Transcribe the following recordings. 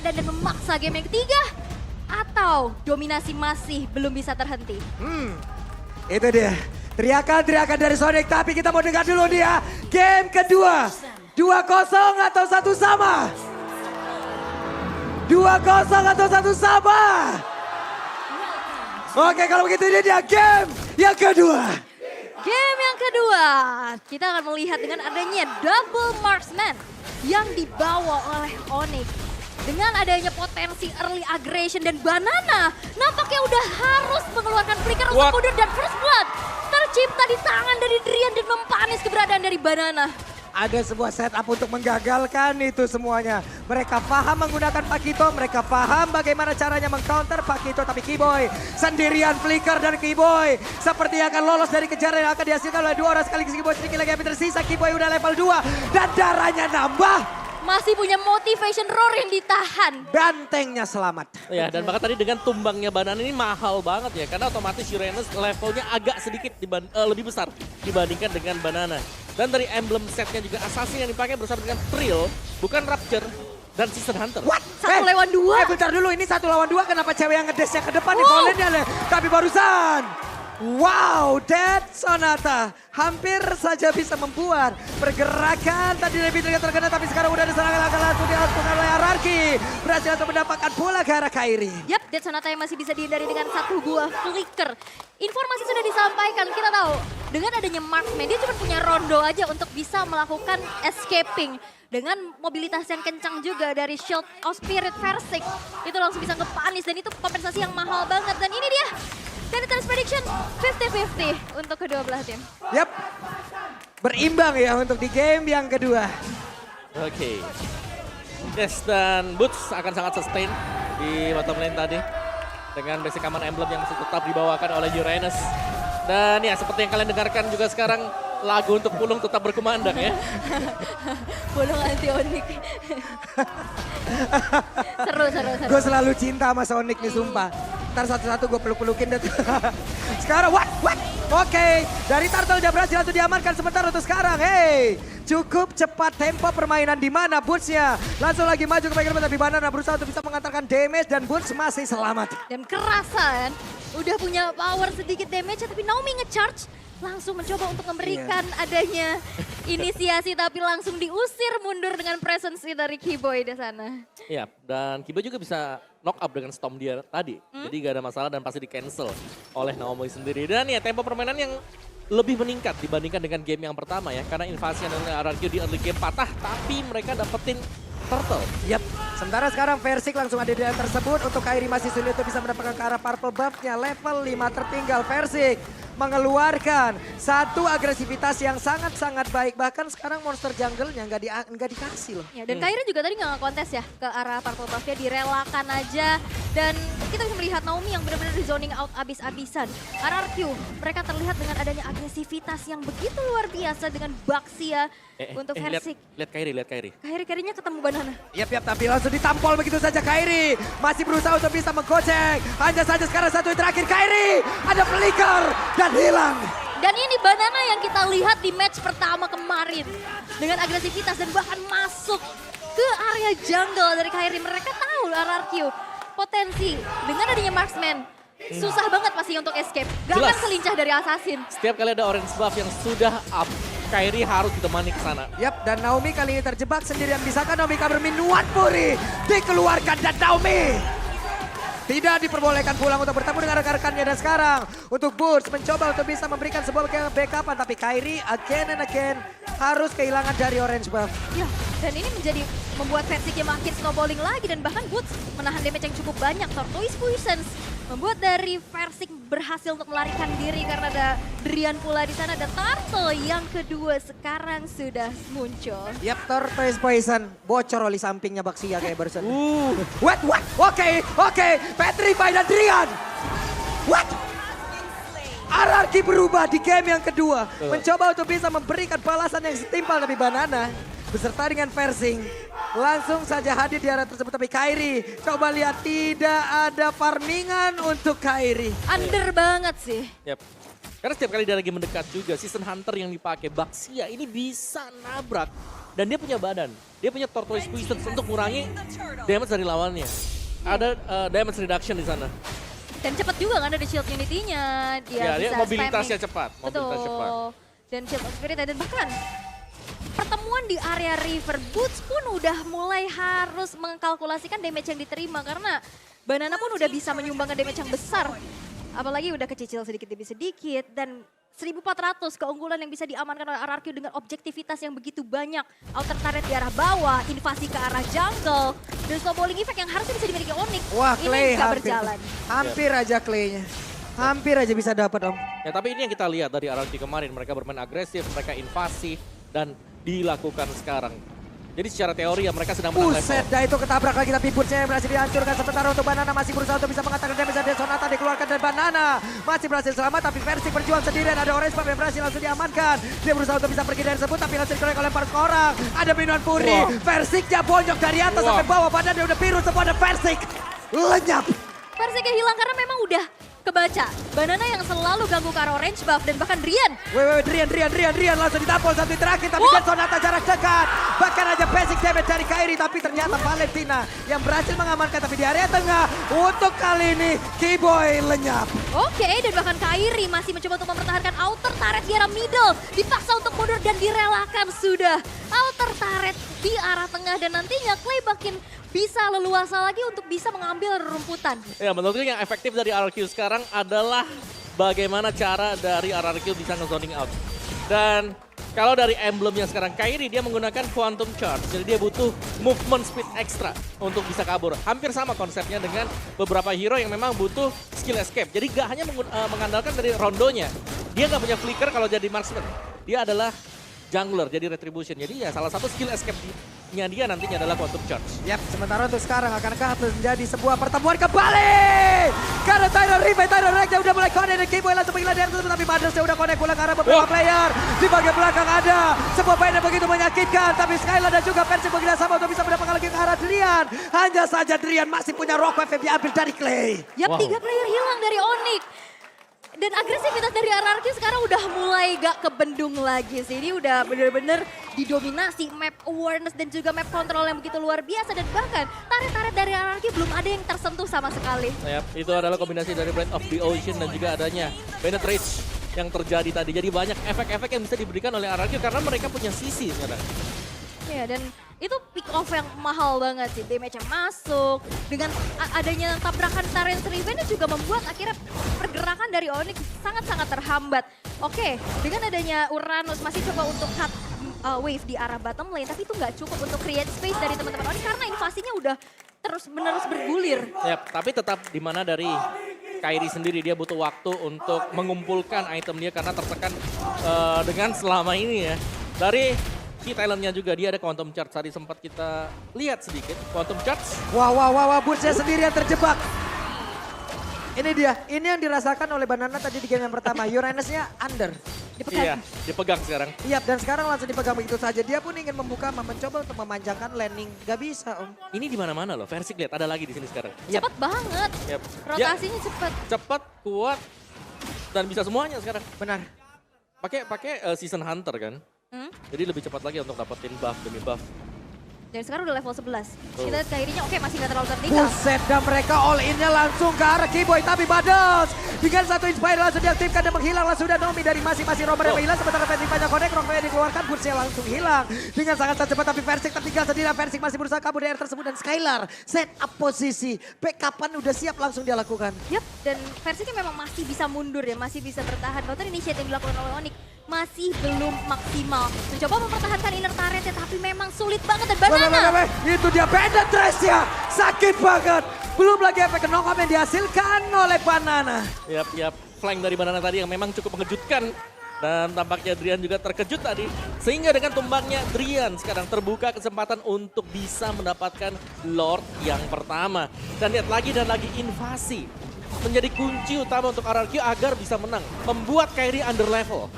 keadaan dan memaksa game yang ketiga? Atau dominasi masih belum bisa terhenti? Itu dia. Teriakan-teriakan dari Sonic, tapi kita mau dengar dulu dia. Game kedua. 2-0 atau 1 sama? 2-0 atau 1 sama? Oke, kalau begitu ini dia game yang kedua. Game yang kedua, kita akan melihat dengan adanya double marksman yang dibawa oleh Onyx. Dengan adanya potensi early aggression dan Banana, nampaknya udah harus mengeluarkan flicker untuk mundur dan first blood tercipta di tangan dari Drian dan mempanis keberadaan dari Banana. Ada sebuah setup untuk menggagalkan itu semuanya. Mereka paham menggunakan Pakito, mereka paham bagaimana caranya mengcounter Pakito. Tapi Kiboy sendirian flicker dan Kiboy seperti akan lolos dari kejaran yang akan dihasilkan oleh 2 orang sekaligus. Kiboy sedikit lagi yang tersisa, Kiboy udah level 2 dan darahnya nambah. Masih punya motivation roar yang ditahan. Bantengnya selamat. Ya, dan bahkan tadi dengan tumbangnya Banana ini mahal banget ya. Karena otomatis Uranus levelnya agak sedikit lebih besar dibandingkan dengan Banana. Dan dari emblem setnya juga assassin yang dipakai bersama dengan Trill, bukan Rapture dan Season Hunter. What? 1 lawan 2. Bentar dulu, ini 1 lawan 2 kenapa cewek yang ngedesnya ke depan di volley-nya. Tapi barusan. Wow, Dead Sonata hampir saja bisa membuat pergerakan. Tadi lebih terkena tapi sekarang udah ada serangan akan langsung dilakukan oleh Ararki. Berhasil untuk mendapatkan bola ke arah Kairi. Yap, Dead Sonata yang masih bisa dihindari dengan 1 buah flicker. Informasi sudah disampaikan, kita tahu dengan adanya marksman dia cuma punya rondo aja untuk bisa melakukan escaping. Dengan mobilitas yang kencang juga dari Shield of Spirit Versik, itu langsung bisa ngepanis dan itu kompensasi yang mahal banget. Dan ini dia, Danitar's Prediction 50-50 untuk kedua belah tim. Yap, berimbang ya untuk di game yang kedua. Oke. Yes, dan Boots akan sangat sustain di bottom lane tadi. Dengan basic command emblem yang masih tetap dibawakan oleh Uranus. Dan ya seperti yang kalian dengarkan juga sekarang, lagu untuk Pulung tetap berkumandang ya. Pulung anti Onyx. Seru. Gue selalu cinta sama Sonic nih sumpah. Ntar satu-satu gue peluk-pelukin deh. Sekarang what? Oke, dari Turtle udah berhasil untuk diamankan sebentar untuk sekarang. Hey, cukup cepat tempo permainan di mana Boots-nya. Langsung lagi maju ke bagian tapi Banana berusaha untuk bisa mengantarkan damage dan Boots masih selamat. Dan kerasa kan, udah punya power sedikit damage tapi Naomi nge-charge. Langsung mencoba untuk memberikan adanya inisiasi tapi langsung diusir mundur dengan presence dari Kiboy di sana. Iya, dan Kiba juga bisa knock up dengan Storm dia tadi. Jadi gak ada masalah dan pasti di cancel oleh Naomi sendiri. Dan ya tempo permainan yang lebih meningkat dibandingkan dengan game yang pertama ya. Karena invasi dan RRQ di early game patah tapi mereka dapetin Turtle. Yap, sementara sekarang Versik langsung ada di daerah tersebut. Untuk Kairi masih sulit untuk bisa mendapatkan ke arah purple buff-nya. Level 5 tertinggal Versik mengeluarkan satu agresivitas yang sangat-sangat baik. Bahkan sekarang monster jungle-nya nggak dikasih loh. Ya, dan Kairi juga tadi nggak kontes ya ke arah purple buff-nya, direlakan aja. Dan kita bisa melihat Naomi yang benar-benar di zoning out abis-abisan. RRQ, mereka terlihat dengan adanya agresivitas yang begitu luar biasa dengan Baxia untuk Versik. Lihat Kairi. Kairi-kairinya ketemu Banana. Yap, tapi langsung ditampol begitu saja Kairi. Masih berusaha untuk bisa menggocek. Hanya saja sekarang satu yang terakhir Kairi. Ada flicker dan hilang. Dan ini Banana yang kita lihat di match pertama kemarin. Dengan agresivitas dan bahkan masuk ke area jungle dari Kairi. Mereka tahu RRQ potensi dengan adanya marksman. Susah banget pasti untuk escape. Gak akan Jelas. selincah dari assassin. Setiap kali ada orange buff yang sudah up, Kairi harus ditemani ke sana. Yap, dan Naomi kali ini terjebak sendirian. Bisakah Naomi cover minuan Puri? Dikeluarkan dan Naomi tidak diperbolehkan pulang untuk bertemu dengan rekan-rekannya. Dan sekarang untuk Boots mencoba untuk bisa memberikan sebuah backupan. Tapi Kairi again and again harus kehilangan dari orange buff. Ya, dan ini membuat Versiknya makin snowballing lagi. Dan bahkan Boots menahan damage yang cukup banyak. Tortoise Puissance membuat dari Versik berhasil untuk melarikan diri karena ada Drian pula di sana. Ada Turtle yang kedua sekarang sudah muncul. Yap, Tortoise Poison bocor oli sampingnya Baxia kayak barusan. What? Oke. Petrify dan Drian. What? RRQ berubah di game yang kedua. Mencoba untuk bisa memberikan balasan yang setimpal tapi Banana beserta dengan Versing langsung saja hadir di area tersebut. Tapi Kairi, coba lihat tidak ada farmingan untuk Kairi. Under banget sih. Yap. Karena setiap kali dia lagi mendekat juga, Season Hunter yang dipakai Baxia ini bisa nabrak Dan dia punya badan, dia punya Tortoise Puissance untuk mengurangi damage dari lawannya. Ada damage reduction di sana. Dan cepat juga kan ada shield unity-nya. Dia Dia bisa mobilitasnya spamming. cepat, Betul. mobilitas cepat. Dan shield of spirit dan bahkan pertemuan di area river Boots pun udah mulai harus mengkalkulasikan damage yang diterima karena Banana pun udah bisa menyumbangkan damage yang besar. Apalagi udah kecicil sedikit demi sedikit dan 1400 keunggulan yang bisa diamankan oleh RRQ dengan objektivitas yang begitu banyak. Outer turret di arah bawah, invasi ke arah jungle, dan snowballing effect yang harusnya bisa dimiliki Onyx. Wah, Ini Clay nggak hampir, berjalan. hampir aja Clay-nya. Hampir aja bisa dapat Om. Ya tapi ini yang kita lihat dari RRQ kemarin, mereka bermain agresif, mereka invasi dan dilakukan sekarang. Jadi secara teori ya mereka sedang menang Buset, level. dah itu ketabrak lagi tapi Boots-nya berhasil dihancurkan. Sementara untuk Banana masih berusaha untuk bisa mengatakan damage dan Sonata dikeluarkan dari Banana. Masih berhasil selamat tapi Versi berjuang sendirian. Ada Orange Buff yang berhasil langsung diamankan. Dia berusaha untuk bisa pergi dari sebut tapi langsung dikolek oleh 4 orang. Ada Minuan Puri, Wah. Versiknya bonyok dari atas Wah. sampai bawah. Badannya udah biru semua ada Versik. Lenyap. Versiknya hilang karena memang udah kebaca. Banana yang selalu ganggu ke arah orange buff dan bahkan Rian. Wait, Rian langsung ditampol sampai terakhir tapi Oh. dan Sonata jarak dekat. Bahkan aja basic damage dari Kairi tapi ternyata Valentina yang berhasil mengamankan tapi di area tengah. Untuk kali ini Keyboy lenyap. Oke, dan bahkan Kairi masih mencoba untuk mempertahankan outer turret di arah middle. Dipaksa untuk mundur dan direlakan sudah. Outer turret di arah tengah dan nantinya Clay makin bisa leluasa lagi untuk bisa mengambil rumputan. Ya menurutku yang efektif dari RRQ sekarang adalah bagaimana cara dari RRQ bisa nge-zoning out. Dan kalau dari emblemnya sekarang Kairi dia menggunakan Quantum Charge. Jadi dia butuh movement speed extra untuk bisa kabur. Hampir sama konsepnya dengan beberapa hero yang memang butuh skill escape. Jadi gak hanya mengandalkan dari rondonya. Dia gak punya flicker kalau jadi marksman. Dia adalah jungler jadi retribution. Jadi ya salah satu skill escape-nya dia nantinya adalah Quantum Charge. Yap, sementara untuk sekarang akankah menjadi sebuah pertemuan kembali? Karena Tyron Rex udah mulai connect dan Keyboy langsung menghilang dari tersebut tapi Madrusnya udah connect pulang ke arah beberapa player. Di bagian belakang ada sebuah main yang begitu menyakitkan tapi Skylar dan juga Versi begitu sama untuk bisa mendapatkan lagi ke arah Drian. Hanya saja Drian masih punya Rock Wave yang diambil dari Clay. Yap, Wow. 3 player hilang dari Onyx. Dan agresivitas dari RRQ sekarang udah mulai gak kebendung lagi sih. Ini udah bener-bener didominasi map awareness dan juga map control yang begitu luar biasa. Dan bahkan tarik-tarik dari RRQ belum ada yang tersentuh sama sekali. Yap, itu adalah kombinasi dari Blade of the Ocean dan juga adanya Penetrate yang terjadi tadi. Jadi banyak efek-efek yang bisa diberikan oleh RRQ karena mereka punya sisi sekarang. Ya, dan itu pick off yang mahal banget sih. Damage yang masuk. Dengan adanya tabrakan Tyrant's Revenge juga membuat akhirnya pergerakan dari Onyx sangat-sangat terhambat. Oke, dengan adanya Uranus masih coba untuk cut wave di arah bottom lane. Tapi itu nggak cukup untuk create space dari teman-teman Onyx karena invasinya udah terus-menerus bergulir. Yap, tapi tetap di mana dari Kairi sendiri dia butuh waktu untuk mengumpulkan item dia karena tertekan dengan selama ini ya. Dari key talentnya juga dia ada Quantum Charge, tadi sempat kita lihat sedikit Quantum Charge. Wah, Boots-nya sendirian terjebak. Ini dia, ini yang dirasakan oleh Banana tadi di game yang pertama. Uranus-nya under. Iya, dipegang sekarang. Iya, dan sekarang langsung dipegang begitu saja. Dia pun ingin membuka, mencoba untuk memanjangkan landing. Gak bisa, Om. Ini di mana-mana loh, Versi lihat ada lagi di sini sekarang. Yap. Cepet banget. Yap. Rotasinya cepet. Cepat, kuat, dan bisa semuanya sekarang. Benar. Pakai Season Hunter kan. Jadi lebih cepat lagi untuk dapetin buff demi buff. Dan sekarang udah level 11. Oh. Kita lihat Kairinya oke masih gak terlalu tertinggal. Buset, dan mereka all in-nya langsung ke arah Keyboy. Tapi Badas dengan satu inspire langsung diaktifkan dan menghilang. Langsung udah Nomi dari masing-masing romer yang menghilang. Sementara Versik banyak connect, Rocknya dikeluarkan. Boots-nya langsung hilang. Dengan sangat cepat tapi Versik tertinggal sendirian. Versik masih berusaha kabur dari air tersebut. Dan Skylar set up posisi. Backupan udah siap langsung dia lakukan. Yap, dan Versinya memang masih bisa mundur ya, masih bisa bertahan. Counter initiate yang dilakukan oleh Onyx masih belum maksimal. Mencoba mempertahankan inner turret ya, tapi memang sulit banget. Dan Banana. Itu dia penetrasi-nya. Sakit banget. Belum lagi efek knock-up yang dihasilkan oleh Banana. Yap, flank dari Banana tadi yang memang cukup mengejutkan. Dan tampaknya Drian juga terkejut tadi. Sehingga dengan tumbangnya Drian sekarang terbuka kesempatan untuk bisa mendapatkan Lord yang pertama. Dan lihat lagi dan lagi invasi. Menjadi kunci utama untuk RRQ agar bisa menang. Membuat Kairi under level.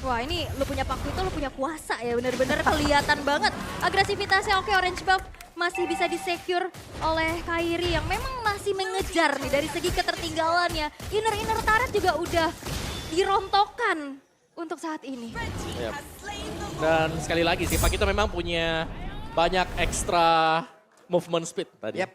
Wah, ini lu punya paku itu lu punya kuasa ya, bener-bener kelihatan banget. Agresivitasnya oke, orange buff masih bisa di-secure oleh Kairi yang memang masih mengejar nih dari segi ketertinggalannya. Inner turret juga udah dirontokkan untuk saat ini. Yap. Dan sekali lagi sih, Pakito memang punya banyak ekstra movement speed tadi. Yap.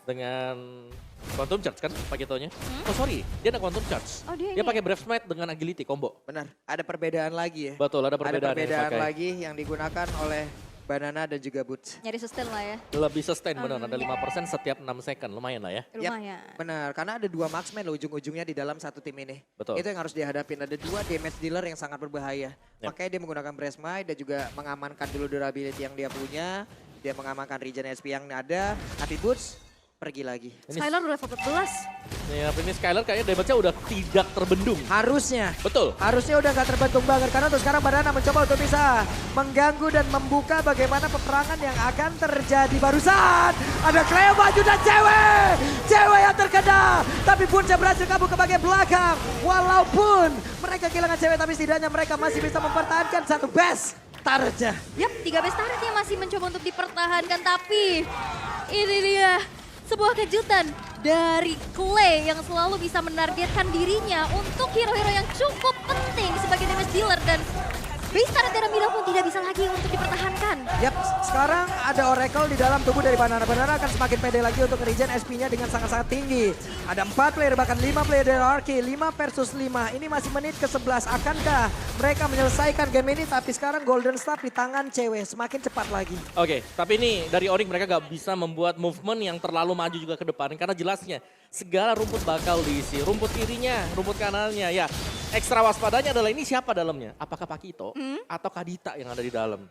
Dengan Quantum Charge kan Pakitonya. Oh sorry, dia ada Quantum Charge. Oh, dia Dia ini. pakai Brave Smite dengan agility combo. Benar, ada perbedaan lagi ya. Betul, ada perbedaan, Ada perbedaan yang dipakai. lagi yang digunakan oleh Banana dan juga Boots. Nyari sustain lah ya. Lebih sustain benar, ada 5% setiap 6 second, lumayan lah ya. Lumayan. Benar, karena ada 2 marksman loh ujung-ujungnya di dalam satu tim ini. Betul. Itu yang harus dihadapin. Ada 2 damage dealer yang sangat berbahaya. Yap. Makanya dia menggunakan Breastmite dan juga mengamankan dulu durability yang dia punya. Dia mengamankan regen SP yang ada. Tapi Boots pergi lagi. Ini, Skylar udah level 14. ya, ini Skylar kayaknya damage-nya udah tidak terbendung. Harusnya. Betul. Harusnya udah gak terbentuk banget. Karena untuk sekarang Banana mencoba untuk bisa mengganggu dan membuka bagaimana peperangan yang akan terjadi. Barusan ada Cleo maju dan cewek. Cewek yang terkena. Tapi Boots berhasil kabur ke bagian belakang. Walaupun mereka kehilangan cewek tapi setidaknya mereka masih bisa mempertahankan satu best targetnya. Yap, 3 best turret yang masih mencoba untuk dipertahankan. Tapi ini dia sebuah kejutan dari Clay yang selalu bisa menargetkan dirinya untuk hero-hero yang cukup penting sebagai damage dealer. Dan base turret dari Mira pun tidak bisa lagi untuk dipertahankan. Yap, sekarang ada Oracle di dalam tubuh dari Banana. Banana akan semakin pede lagi untuk regen SP-nya dengan sangat-sangat tinggi. Ada 4 player, bahkan 5 player dari Arki. 5 versus 5. Ini masih menit ke-11. Akankah mereka menyelesaikan game ini? Tapi sekarang Golden Staff di tangan cewek. Semakin cepat lagi. Oke, tapi ini dari Onyx mereka gak bisa membuat movement yang terlalu maju juga ke depan. Karena jelasnya segala rumput bakal diisi. Rumput kirinya, rumput kanannya. Ya, ekstra waspadanya adalah ini siapa dalamnya? Apakah Pakito atau Kadita yang ada di dalam?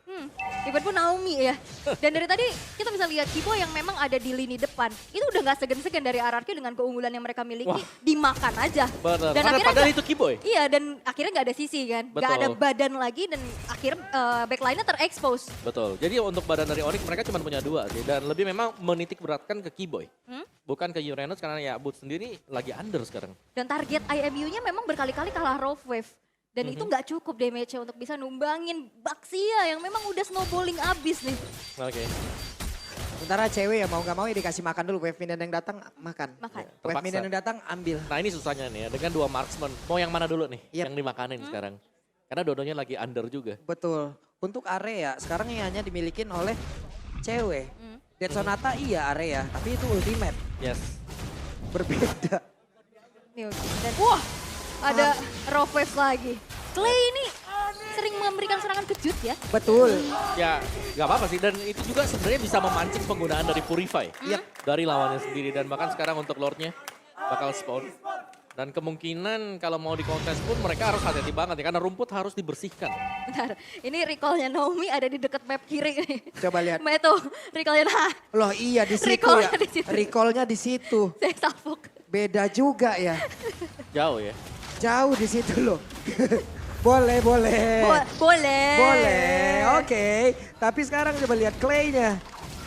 Even pun Naomi ya. Dan dari tadi kita bisa lihat Kibo yang memang ada di lini depan. Itu udah gak segan-segan dari RRQ dengan keunggulan yang mereka miliki. Wah. Dimakan aja. Benar. Dan Karena akhirnya padahal nggak- itu Kiboy. Iya, dan akhirnya gak ada sisi kan. Gak Betul. ada badan lagi dan akhirnya backline-nya terekspos. Betul. Jadi untuk badan dari Onyx mereka cuma punya 2 sih. Dan lebih memang menitik beratkan ke Kiboy. Bukan ke Uranus karena ya Boots sendiri lagi under sekarang. Dan target IMU-nya memang berkali-kali kalah Rough Wave. Dan itu nggak cukup damage-nya untuk bisa numbangin Baxia yang memang udah snowballing abis nih. Oke. Sementara cewek ya mau gak mau ya dikasih makan dulu. Wave minion yang datang makan. Makan. Wave Terpaksa. minion yang datang ambil. Nah ini susahnya nih ya, dengan 2 marksman. Mau yang mana dulu nih Yap. yang dimakanin sekarang? Karena dua-duanya lagi under juga. Betul. Untuk area sekarang yang hanya dimilikin oleh cewek. Dead Sonata iya area, tapi itu ultimate. Yes. Berbeda. Nih, dan wah, ada Rough Wave lagi. Clay ini sering memberikan serangan kejut ya. Betul. Ya nggak apa-apa sih. Dan itu juga sebenarnya bisa memancing penggunaan dari Purify. Dari lawannya sendiri. Dan bahkan sekarang untuk Lordnya bakal spawn. Dan kemungkinan kalau mau di kontes pun mereka harus hati-hati banget ya. Karena rumput harus dibersihkan. Bentar, ini recall-nya Naomi ada di dekat map kiri nih. Coba lihat. Meto, recall-nya nah, Loh iya di situ Recall-nya ya. di situ. Recall-nya di situ. saya salfok. Beda juga ya. Jauh ya. Jauh di situ loh. Boleh, boleh. Boleh. Boleh, oke. Tapi sekarang coba lihat Clay-nya.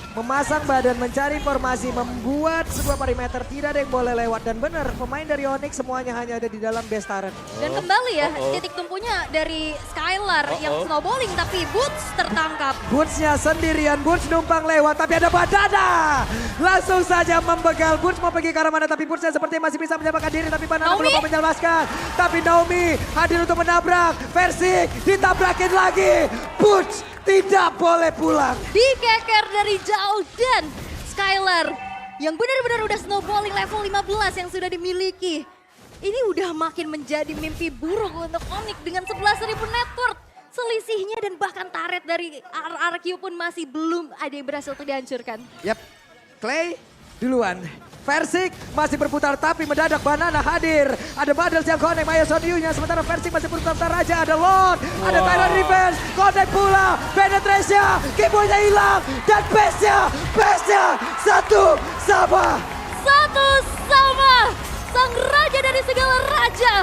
Memasang badan, mencari formasi, membuat sebuah perimeter. Tidak ada yang boleh lewat. Dan benar, pemain dari Onyx semuanya hanya ada di dalam base turret. Dan kembali ya, Oh, oh. titik tumpunya dari Skylar Oh, yang oh. snowballing tapi Boots tertangkap. Boots-nya sendirian, Boots numpang lewat. Tapi ada Banana. Langsung saja membegal. Boots mau pergi ke arah mana, tapi Boots-nya sepertinya masih bisa menyelamatkan diri. Tapi Banana Naomi. belum mau menyelamatkan. Tapi Naomi hadir untuk menabrak. Versik ditabrakin lagi. Boots tidak boleh pulang. Dikeker dari jauh dan Skylar yang benar-benar udah snowballing level 15 yang sudah dimiliki. Ini udah makin menjadi mimpi buruk untuk Onyx dengan 11.000 net worth. Selisihnya dan bahkan turret dari RRQ pun masih belum ada yang berhasil untuk dihancurkan. Yap, Clay duluan. Versik masih berputar tapi mendadak Banana hadir. Ada Badals yang connect Maya Sonyu-nya. Sementara Versik masih berputar raja. Ada Lord, ada Tyrant Revenge. Connect pula, penetration-nya. Keyboardnya hilang. Dan base-nya satu sama. Satu sama sang raja dari segala raja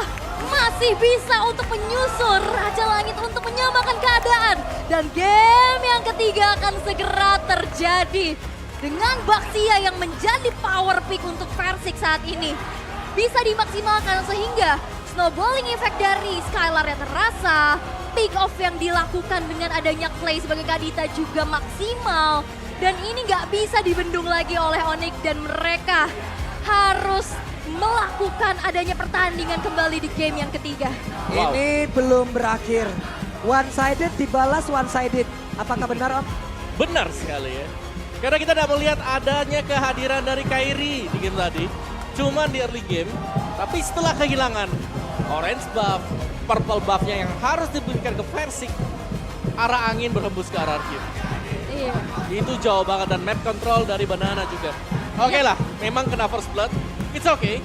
masih bisa untuk menyusul Raja Langit untuk menyamakan keadaan. Dan game yang ketiga akan segera terjadi. Dengan Baxia yang menjadi power pick untuk Versik saat ini. Bisa dimaksimalkan sehingga snowballing effect dari Skylar yang terasa. Pick off yang dilakukan dengan adanya Clay sebagai Kadita juga maksimal. Dan ini nggak bisa dibendung lagi oleh Onyx dan mereka harus melakukan adanya pertandingan kembali di game yang ketiga. Wow. Ini belum berakhir. One sided dibalas one sided. Apakah benar Om? Benar sekali ya. Karena kita tidak melihat adanya kehadiran dari Kairi di game tadi. Cuman di early game. Tapi setelah kehilangan orange buff, purple buffnya yang harus diberikan ke Versik, arah angin berhembus ke RRQ. Iya. Itu jauh banget dan map control dari Banana juga. Oke lah, memang kena first blood. It's okay.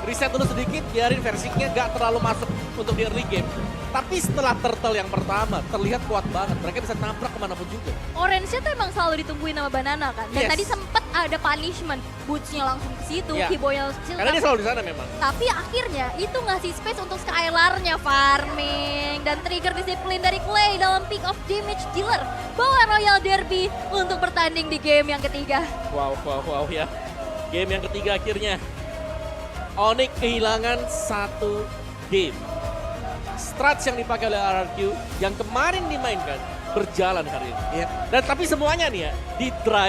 Reset dulu sedikit, biarin Versiknya gak terlalu masuk untuk di early game. Tapi setelah turtle yang pertama, terlihat kuat banget. Mereka bisa nabrak kemanapun juga. Orange-nya tuh emang selalu ditungguin sama Banana kan. Dan Yes. tadi sempet ada punishment. Boots-nya langsung ke situ, Iya. keyboardnya langsung ke situ. Karena dia selalu di sana memang. Tapi akhirnya itu ngasih space untuk Skylar-nya farming. Dan trigger disiplin dari Clay dalam pick of damage dealer. Bawa Royal Derby untuk bertanding di game yang ketiga. Wow ya. Game yang ketiga akhirnya. Onyx kehilangan satu game. Strats yang dipakai oleh RRQ yang kemarin dimainkan berjalan hari ini. Iya. Dan tapi semuanya nih ya, di drive